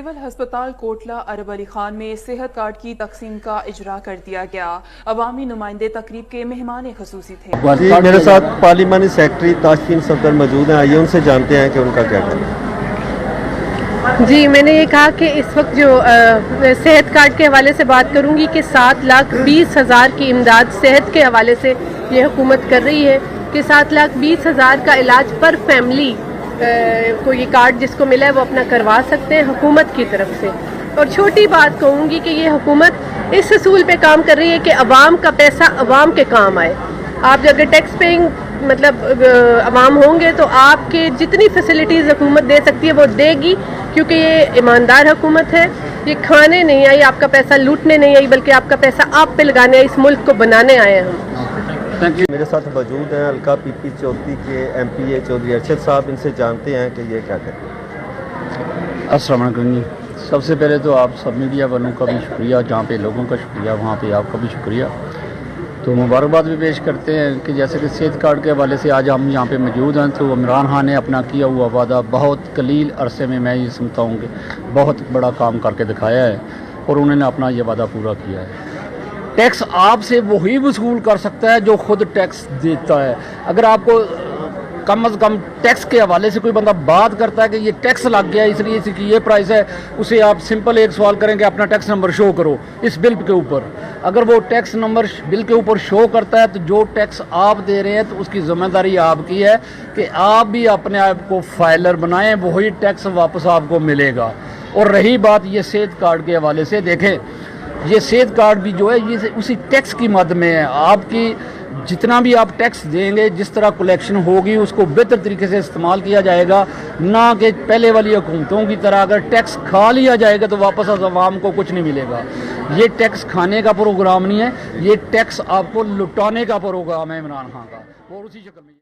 Civil हस्पताल कोटला अरब अली खान में सेहत कार्ड की तकसीम का इजरा कर दिया गया। अवामी नुमाइंदे तकरीब के मेहमान खसूसी थे। जी, मेरे साथ पार्लिमानी सेक्रेटरी ताशफीन सफदर मौजूद हैं। आइए उनसे जानते हैं कि उनका क्या कहना है। जी, मैंने ये कहा कि इस वक्त जो सेहत कार्ड के हवाले से बात करूंगी कि 7,20,000 की इमदाद सेहत के हवाले से ये हुकूमत कर रही है कि 7,20,000 का इलाज पर फैमिली को ये कार्ड जिसको मिला है वो अपना करवा सकते हैं हुकूमत की तरफ से। और छोटी बात कहूँगी कि ये हुकूमत इस असूल पे काम कर रही है कि अवाम का पैसा अवाम के काम आए। आप अगर टैक्स पेइंग मतलब अवाम होंगे तो आपके जितनी फैसिलिटीज़ हुकूमत दे सकती है वो देगी, क्योंकि ये ईमानदार हुकूमत है। ये खाने नहीं आई, आपका पैसा लूटने नहीं आई, बल्कि आपका पैसा आप पे लगाने आई, इस मुल्क को बनाने आए हैं हम। मेरे साथ मौजूद हैं हल्का पीपी चौथी के MPA चौधरी अरशद साहब। इनसे जानते हैं कि ये क्या कहते हैं। अस्सलाम वालेकुम जी। सबसे पहले तो आप सब मीडिया वालों का भी शुक्रिया, जहाँ पे लोगों का शुक्रिया वहाँ पे आपका भी शुक्रिया। तो मुबारकबाद भी पेश करते हैं कि जैसे कि सेहत कार्ड के हवाले से आज हम यहाँ पे मौजूद हैं। तो इमरान खान ने अपना किया हुआ वादा बहुत कलील अरसे में, मैं ये समझता हूँ कि बहुत बड़ा काम करके दिखाया है और उन्होंने अपना ये वादा पूरा किया है। टैक्स आपसे वही वसूल कर सकता है जो खुद टैक्स देता है। अगर आपको कम अज़ कम टैक्स के हवाले से कोई बंदा बात करता है कि ये टैक्स लग गया इसलिए इसकी ये प्राइस है, उसे आप सिंपल एक सवाल करेंगे अपना टैक्स नंबर शो करो इस बिल के ऊपर। अगर वो टैक्स नंबर बिल के ऊपर शो करता है तो जो टैक्स आप दे रहे हैं तो उसकी ज़िम्मेदारी आपकी है कि आप भी अपने आप को फाइलर बनाएं, वही टैक्स वापस आपको मिलेगा। और रही बात ये सेहत कार्ड के हवाले से, देखें ये सेहत कार्ड भी जो है ये उसी टैक्स की मद में है। आपकी जितना भी आप टैक्स देंगे, जिस तरह कलेक्शन होगी उसको बेहतर तरीके से इस्तेमाल किया जाएगा, ना कि पहले वाली हुकूमतों की तरह अगर टैक्स खा लिया जाएगा तो वापस आवाम को कुछ नहीं मिलेगा। ये टैक्स खाने का प्रोग्राम नहीं है, ये टैक्स आपको लुटाने का प्रोग्राम है इमरान खान का, और उसी शक्ल में